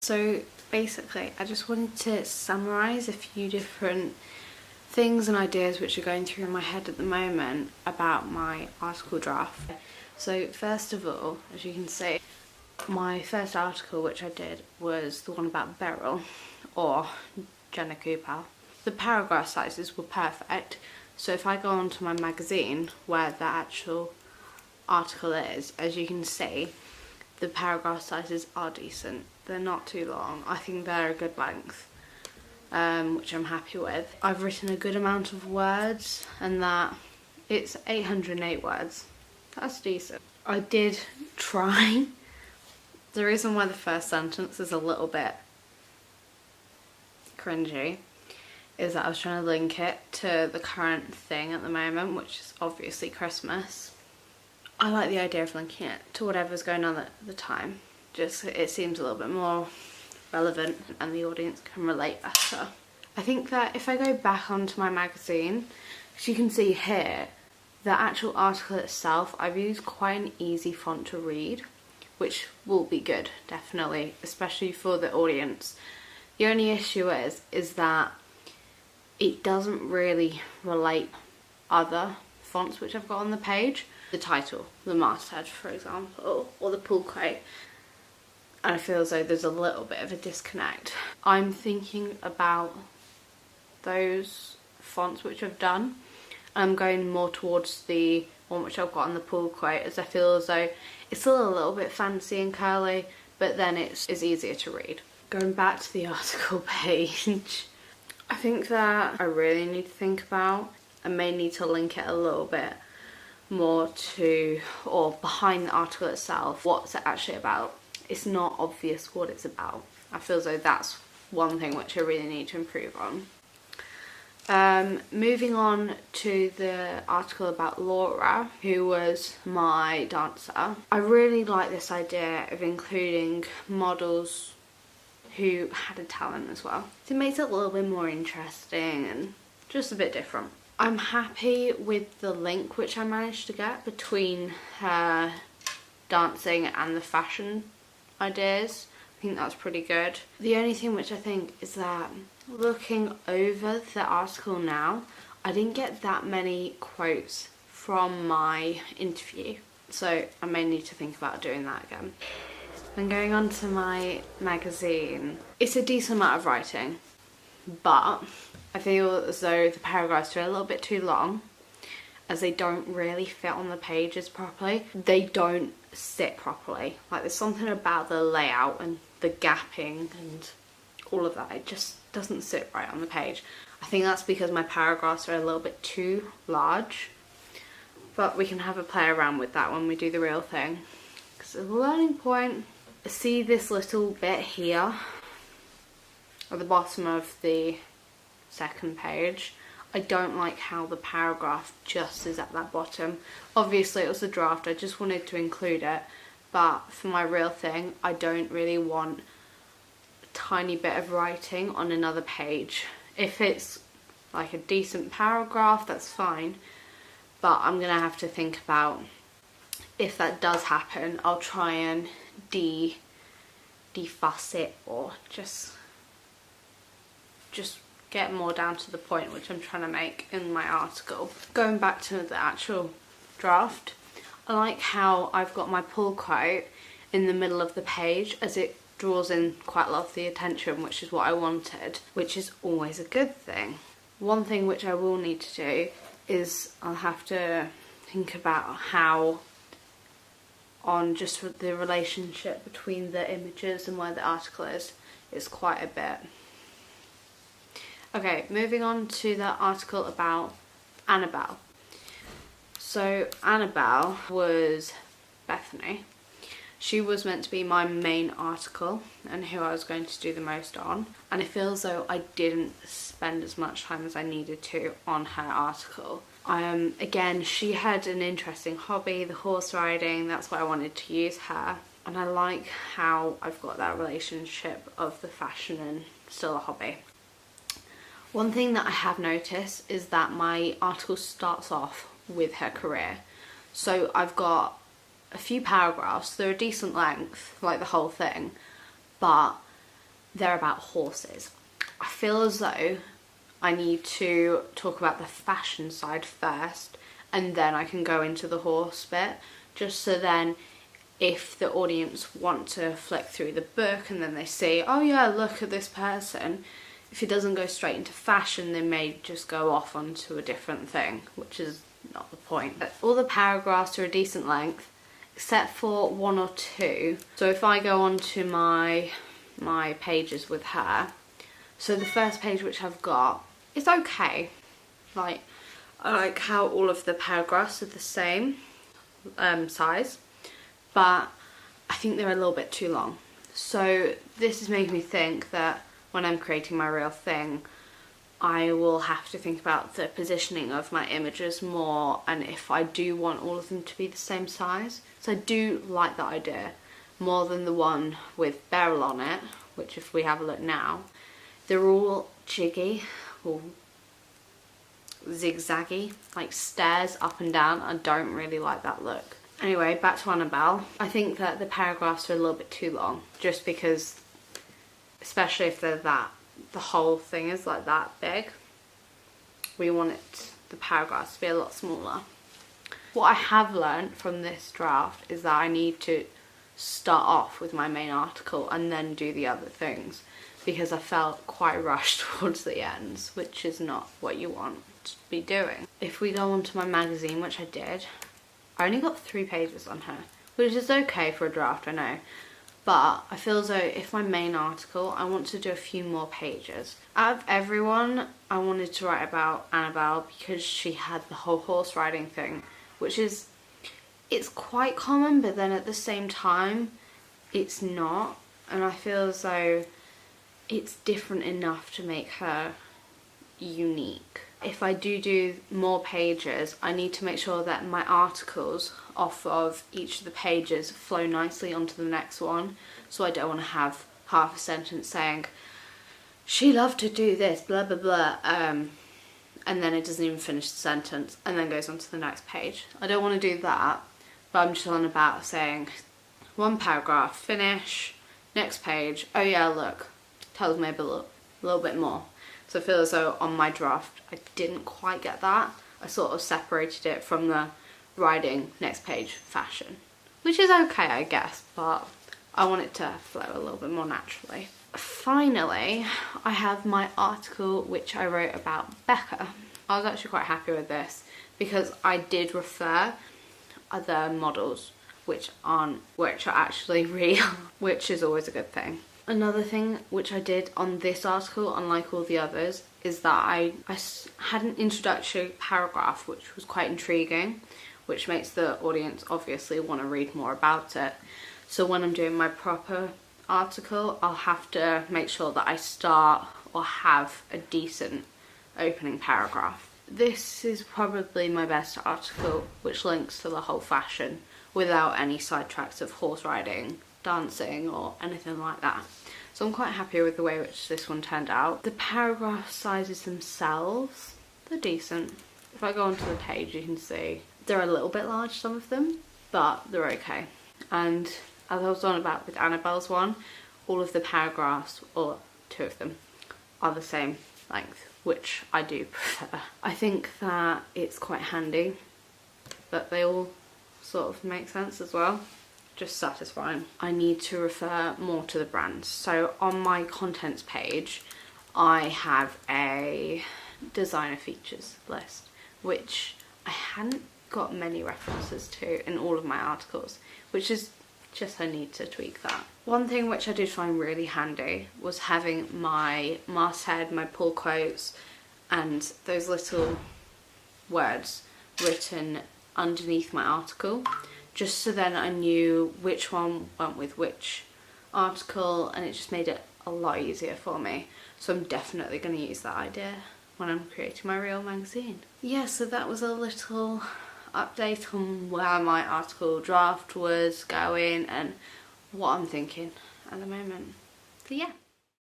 So basically, I just wanted to summarise a few different things and ideas which are going through my head at the moment about my article draft. So first of all, as you can see, my first article which I did was the one about Beryl, or Jenna Cooper. The paragraph sizes were perfect, so if I go onto my magazine where the actual article is, as you can see, the paragraph sizes are decent. They're not too long. I think they're a good length, which I'm happy with. I've written a good amount of words, and that it's 808 words. That's decent. I did try. The reason why the first sentence is a little bit cringy is that I was trying to link it to the current thing at the moment, which is obviously Christmas. I like the idea of linking it to whatever's going on at the time. Just it seems a little bit more relevant and the audience can relate better. I think that if I go back onto my magazine, as you can see here, the actual article itself, I've used quite an easy font to read, which will be good, definitely, especially for the audience. The only issue is that it doesn't really relate other fonts which I've got on the page. The title, the masthead for example, or the pull quote, and I feel as though there's a little bit of a disconnect. I'm thinking about those fonts which I've done. I'm going more towards the one which I've got on the pull quote, as I feel as though it's still a little bit fancy and curly, but then it's easier to read. Going back to the article page, I think that I really need to think about, I may need to link it a little bit more to, or behind the article itself, what's it actually about. It's not obvious what it's about. I feel as though that's one thing which I really need to improve on. Moving on to the article about Laura, who was my dancer. I really like this idea of including models who had a talent as well. It makes it a little bit more interesting and just a bit different. I'm happy with the link which I managed to get between her dancing and the fashion ideas. I think that's pretty good. The only thing which I think is that looking over the article now, I didn't get that many quotes from my interview, so I may need to think about doing that again. And going on to my magazine, it's a decent amount of writing, but I feel as though the paragraphs are a little bit too long, as they don't really fit on the pages properly. They don't sit properly. Like, there's something about the layout and the gapping and all of that. It just doesn't sit right on the page. I think that's because my paragraphs are a little bit too large, but we can have a play around with that when we do the real thing. Because the learning point, see this little bit here at the bottom of the second page. I don't like how the paragraph just is at that bottom. Obviously it was a draft, I just wanted to include it, but for my real thing I don't really want a tiny bit of writing on another page. If it's like a decent paragraph, that's fine, but I'm gonna have to think about, if that does happen, I'll try and defuss it, or just get more down to the point which I'm trying to make in my article. Going back to the actual draft, I like how I've got my pull quote in the middle of the page, as it draws in quite a lot of the attention, which is what I wanted, which is always a good thing. One thing which I will need to do is I'll have to think about how, on just the relationship between the images and where the article is quite a bit. Okay, moving on to the article about Annabelle. So Annabelle was Bethany. She was meant to be my main article and who I was going to do the most on, and it feels though I didn't spend as much time as I needed to on her article. Again, she had an interesting hobby, the horse riding. That's why I wanted to use her, and I like how I've got that relationship of the fashion and still a hobby. One thing that I have noticed is that my article starts off with her career. So I've got a few paragraphs, they're a decent length, like the whole thing, but they're about horses. I feel as though I need to talk about the fashion side first, and then I can go into the horse bit, just so then if the audience want to flick through the book and then they see, oh yeah, look at this person, if it doesn't go straight into fashion, they may just go off onto a different thing, which is not the point. But all the paragraphs are a decent length, except for one or two. So if I go on to my pages with her, so the first page which I've got is okay. Like, I like how all of the paragraphs are the same size, but I think they're a little bit too long. So this is making me think that when I'm creating my real thing, I will have to think about the positioning of my images more, and if I do want all of them to be the same size. So I do like that idea more than the one with Beryl on it, which if we have a look now, they're all jiggy or zigzaggy, like stairs up and down. I don't really like that look. Anyway, back to Annabelle. I think that the paragraphs are a little bit too long, just because, especially if they're the whole thing is like that big, we want the paragraphs to be a lot smaller. What I have learned from this draft is that I need to start off with my main article and then do the other things, because I felt quite rushed towards the ends, which is not what you want to be doing. If we go on to my magazine, which I did, I only got 3 pages on her, which is okay for a draft, I know. But I feel as though if my main article, I want to do a few more pages. Out of everyone, I wanted to write about Annabelle because she had the whole horse riding thing, which is, it's quite common, but then at the same time, it's not. And I feel as though it's different enough to make her unique. If I do more pages, I need to make sure that my articles off of each of the pages flow nicely onto the next one. So I don't want to have half a sentence saying, she loved to do this, blah, blah, blah, and then it doesn't even finish the sentence and then goes on to the next page. I don't want to do that, but I'm just on about saying one paragraph, finish, next page, oh yeah, look, tells maybe a little bit more. So I feel as though on my draft I didn't quite get that. I sort of separated it from the writing, next page, fashion, which is okay, I guess, but I want it to flow a little bit more naturally. Finally, I have my article which I wrote about Becca. I was actually quite happy with this because I did refer other models which are actually real, which is always a good thing. Another thing which I did on this article, unlike all the others, is that I had an introductory paragraph which was quite intriguing, which makes the audience obviously want to read more about it. So when I'm doing my proper article, I'll have to make sure that I start or have a decent opening paragraph. This is probably my best article, which links to the whole fashion without any sidetracks of horse riding, dancing or anything like that. So I'm quite happy with the way which this one turned out. The paragraph sizes themselves, they're decent. If I go onto the page, you can see they're a little bit large, some of them, but they're okay. And as I was on about with Annabelle's one, all of the paragraphs, or 2 of them, are the same length, which I do prefer. I think that it's quite handy that they all sort of make sense as well. Just satisfying. I need to refer more to the brands. So on my contents page, I have a designer features list, which I hadn't got many references to in all of my articles, which is just, I need to tweak that. One thing which I did find really handy was having my masthead, my pull quotes, and those little words written underneath my article, just so then I knew which one went with which article, and it just made it a lot easier for me. So I'm definitely going to use that idea when I'm creating my real magazine. Yeah, so that was a little update on where my article draft was going and what I'm thinking at the moment. So yeah.